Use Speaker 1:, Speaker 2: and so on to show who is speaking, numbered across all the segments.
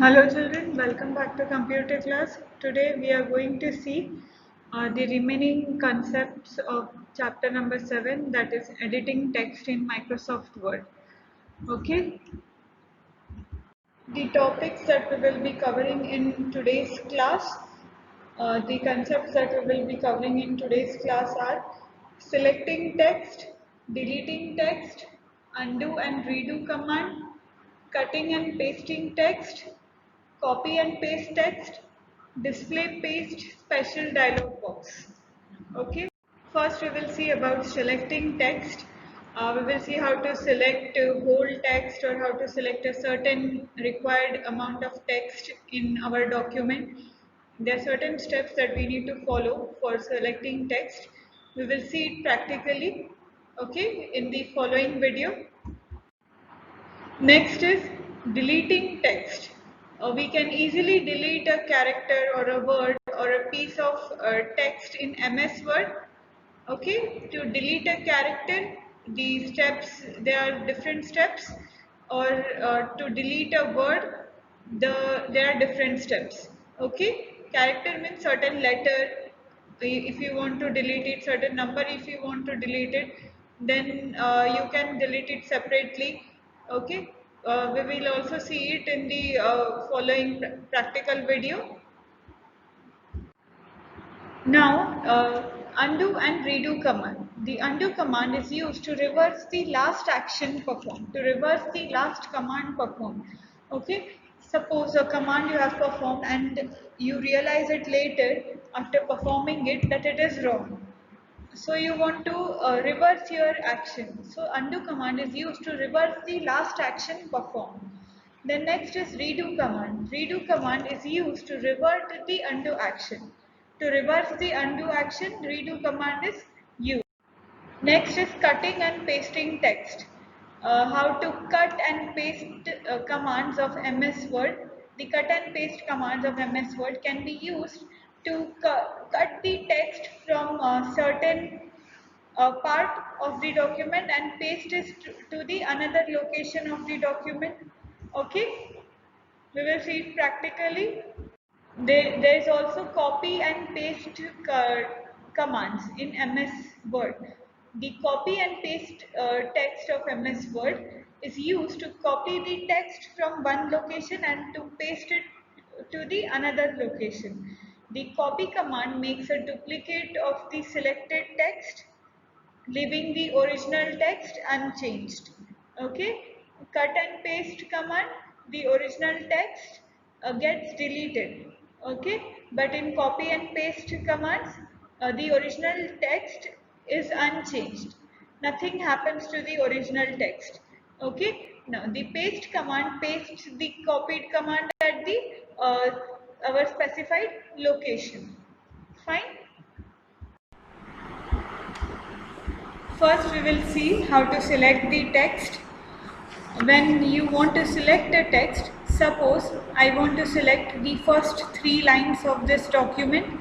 Speaker 1: Hello children, welcome back to computer class. Today we are going to see the remaining concepts of chapter number 7, that is editing text in Microsoft Word. Okay, the topics that we will be covering in today's class, the concepts that we will be covering in today's class are selecting text, deleting text, undo and redo command, cutting and pasting text, copy and paste text, display paste special dialog box. Okay. First, we will see about selecting text. We will see how to select whole text or how to select a certain required amount of text in our document. There are certain steps that we need to follow for selecting text. We will see it practically, okay, in the following video. Next is deleting text. We can easily delete a character or a word or a piece of text in MS Word. Okay, to delete a character, the steps, there are different steps, or to delete a word, there are different steps. Okay, character means certain letter. If you want to delete it, certain number, if you want to delete it, then you can delete it separately. Okay, we will also see it in the following practical video. Now, undo and redo command. The undo command is used to reverse the last action performed, to reverse the last command performed. Okay, suppose a command you have performed and you realize it later after performing it that it is wrong. So you want to reverse your action. So undo command is used to reverse the last action performed. Then next is redo command. Redo command is used to revert the undo action. To reverse the undo action, redo command is used. Next is cutting and pasting text. How to cut and paste commands of MS Word. The cut and paste commands of MS Word can be used to cut the text from a certain part of the document and paste it to the another location of the document. Okay, we will see it practically. There is also copy and paste commands in MS Word. The copy and paste text of MS Word is used to copy the text from one location and to paste it to the another location. The copy command makes a duplicate of the selected text, leaving the original text unchanged. Okay, cut and paste command, the original text gets deleted. Okay, but in copy and paste commands, the original text is unchanged. Nothing happens to the original text. Okay, now the paste command pastes the copied command at the our specified location. Fine. First we will see how to select the text. When you want to select a text, suppose I want to select the first 3 lines of this document.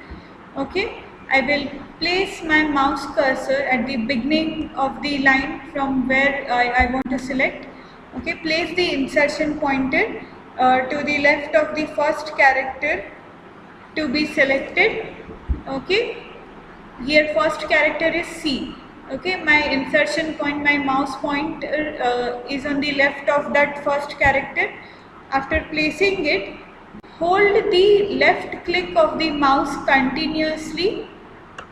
Speaker 1: Okay, I will place my mouse cursor at the beginning of the line from where I want to select. Okay, place the insertion pointer to the left of the first character to be selected. Okay, here first character is C. Okay, my insertion point, my mouse pointer is on the left of that first character. After placing it, hold the left click of the mouse continuously,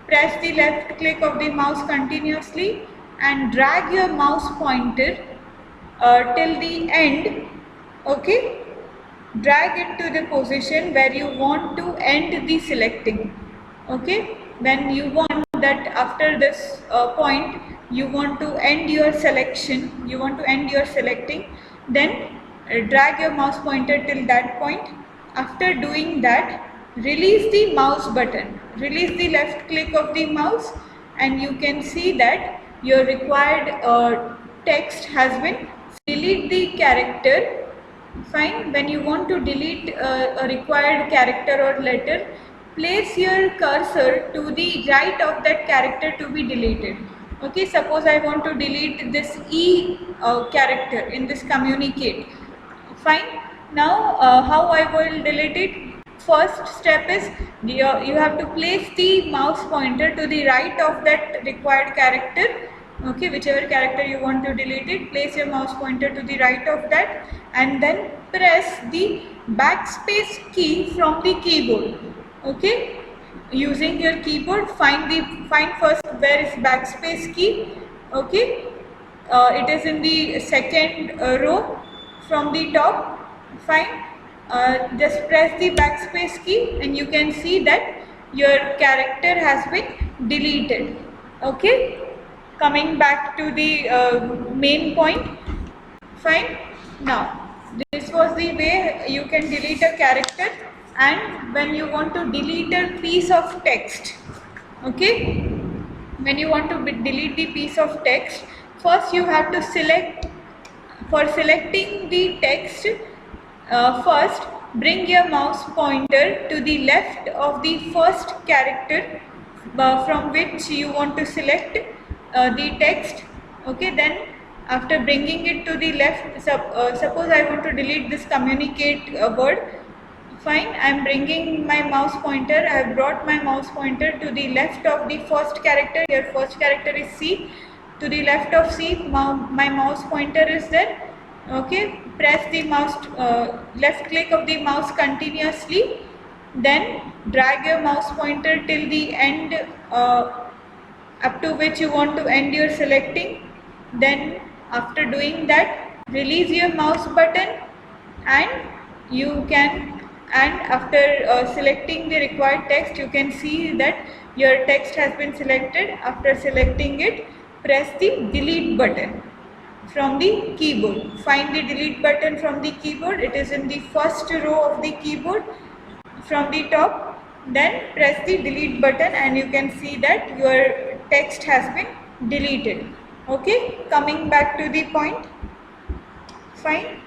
Speaker 1: press the left click of the mouse continuously and drag your mouse pointer till the end. Okay, drag it to the position where you want to end the selecting. Okay, when you want that after this point you want to end your selection, you want to end your selecting, then drag your mouse pointer till that point. After doing that, release the mouse button, release the left click of the mouse, and you can see that your required text has been. Delete the character. Fine, when you want to delete a required character or letter, place your cursor to the right of that character to be deleted. Okay, suppose I want to delete this E character in this communicate. Fine, Now how I will delete it? First step is you have to place the mouse pointer to the right of that required character. Okay, whichever character you want to delete it, place your mouse pointer to the right of that and then press the backspace key from the keyboard. Okay, using your keyboard, find first where is backspace key. Okay, it is in the second row from the top. Fine. Just press the backspace key and you can see that your character has been deleted. Okay. Coming back to the main point. Fine. Now, this was the way you can delete a character, and when you want to delete a piece of text. Okay. When you want to delete the piece of text, first you have to select. For selecting the text, first bring your mouse pointer to the left of the first character from which you want to select the text. Okay, then after bringing it to the left, suppose I want to delete this communicate word. Fine, I am bringing my mouse pointer. I have brought my mouse pointer to the left of the first character. Your first character is C. To the left of C, my mouse pointer is there. Okay, press the mouse, left click of the mouse continuously. Then drag your mouse pointer till the end, up to which you want to end your selecting. Then after doing that, release your mouse button and you can, and after selecting the required text, you can see that your text has been selected. After selecting it, press the delete button from the keyboard. Find the delete button from the keyboard. It is in the first row of the keyboard from the top. Then press the delete button and you can see that your text has been deleted. Okay, coming back to the point. Fine.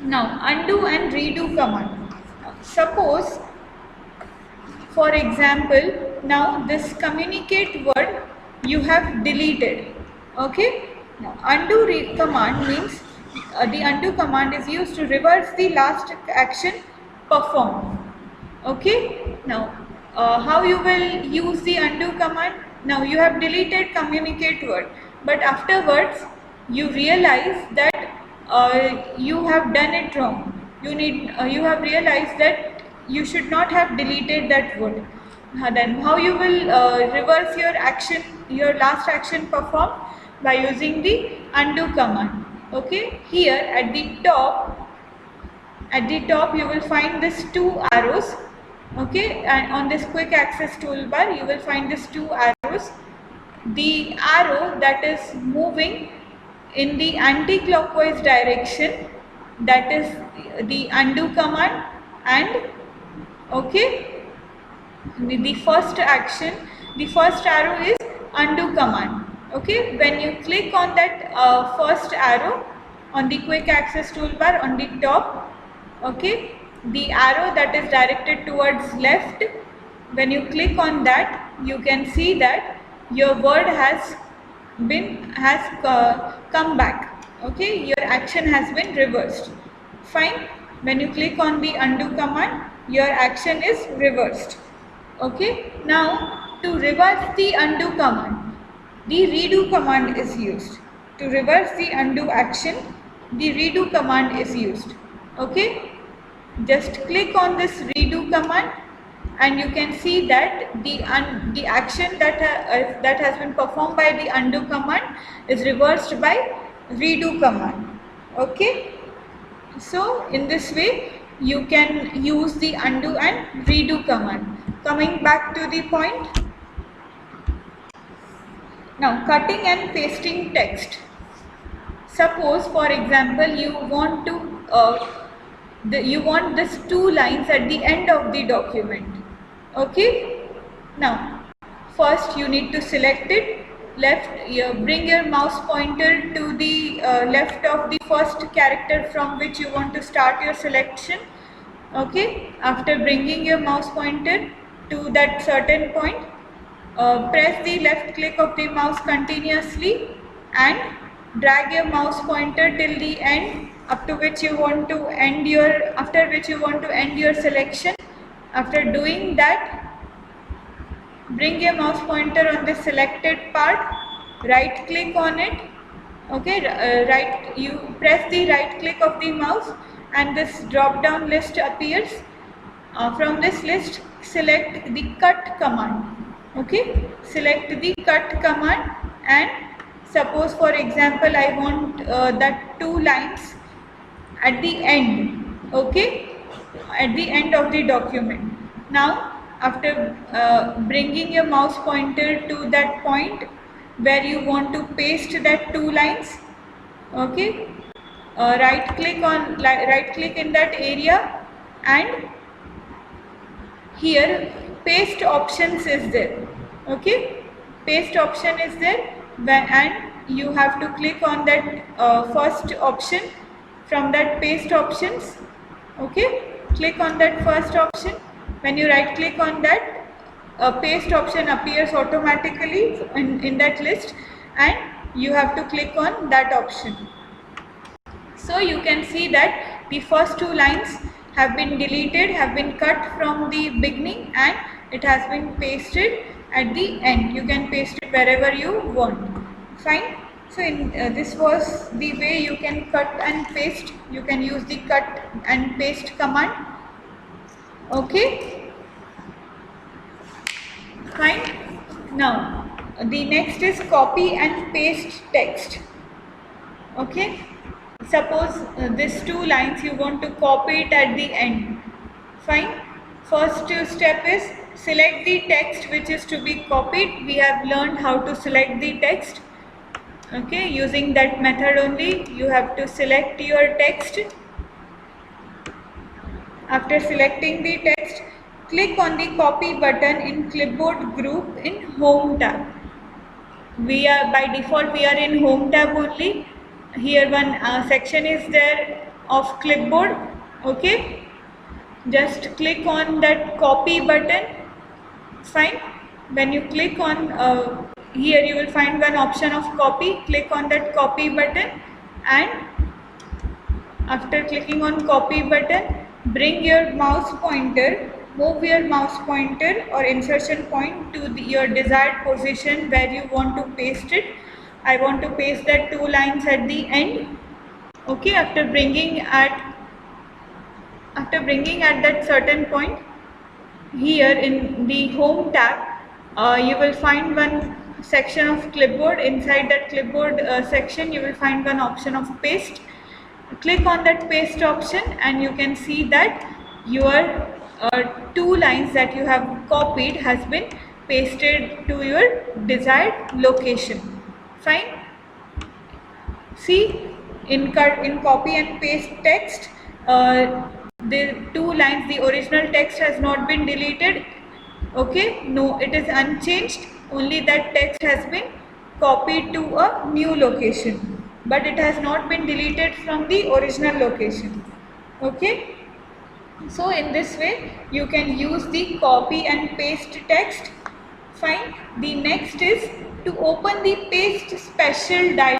Speaker 1: Now undo and redo command. Suppose, for example, now this communicate word you have deleted. Okay. Now undo command means the undo command is used to reverse the last action performed. Okay. Now how you will use the undo command? Now you have deleted communicate word, but afterwards you realize that you have done it wrong. You have realized that you should not have deleted that word. Then how you will reverse your action, your last action performed? By using the undo command. Okay, here at the top you will find these two arrows. Okay, and on this quick access toolbar you will find these two arrows. The arrow that is moving in the anti-clockwise direction, that is the undo command, and okay, the first action, the first arrow is undo command. Okay, when you click on that first arrow on the quick access toolbar on the top, okay, the arrow that is directed towards left, when you click on that, you can see that your word has come back. Okay, your action has been reversed. Fine. When you click on the undo command, your action is reversed. Okay, now to reverse the undo command, the redo command is used. To reverse the undo action, the redo command is used. Okay, just click on this redo command and you can see that the action that has been performed by the undo command is reversed by redo command. Okay, so in this way you can use the undo and redo command. Coming back to the point. Now cutting and pasting text. Suppose, for example, you want this two lines at the end of the document. Okay. Now first you need to select it. Bring your mouse pointer to the left of the first character from which you want to start your selection. Okay. After bringing your mouse pointer to that certain point, press the left click of the mouse continuously and drag your mouse pointer till the end after which you want to end your selection. After doing that, bring your mouse pointer on the selected part, right click on it. Okay, you press the right click of the mouse and this drop down list appears. From this list, select the cut command. Okay, select the cut command, and suppose for example I want that 2 lines at the end. Okay, at the end of the document. Now after bringing your mouse pointer to that point where you want to paste that 2 lines, okay, right click in that area, and here paste options is there. Okay, paste option is there, and you have to click on that first option from that paste options. Okay, click on that first option. When you right click on that, paste option appears automatically in that list, and you have to click on that option. So you can see that the first 2 lines have been deleted, have been cut from the beginning, and it has been pasted at the end. You can paste it wherever you want. Fine. So this was the way you can cut and paste. You can use the cut and paste command. Okay. Fine. Now the next is copy and paste text. Okay. Suppose these 2 lines you want to copy it at the end. Fine. First step is select the text which is to be copied. We have learned how to select the text. Okay, using that method only, you have to select your text. After selecting the text, click on the copy button in clipboard group in home tab. By default we are in home tab only. Here one section is there of clipboard. Okay, just click on that copy button. Fine. When you click on here, you will find one option of copy. Click on that copy button, and after clicking on copy button, bring your mouse pointer, move your mouse pointer or insertion point to your desired position where you want to paste it. I want to paste that 2 lines at the end. Okay, after bringing at that certain point, here in the home tab, you will find one section of clipboard. Inside that clipboard section, you will find one option of paste. Click on that paste option, and you can see that your 2 lines that you have copied has been pasted to your desired location. Fine. See, in copy and paste text, the 2 lines, the original text has not been deleted. Okay, no, it is unchanged. Only that text has been copied to a new location, but it has not been deleted from the original location. Okay, so in this way you can use the copy and paste text. Fine. The next is to open the paste special dialog.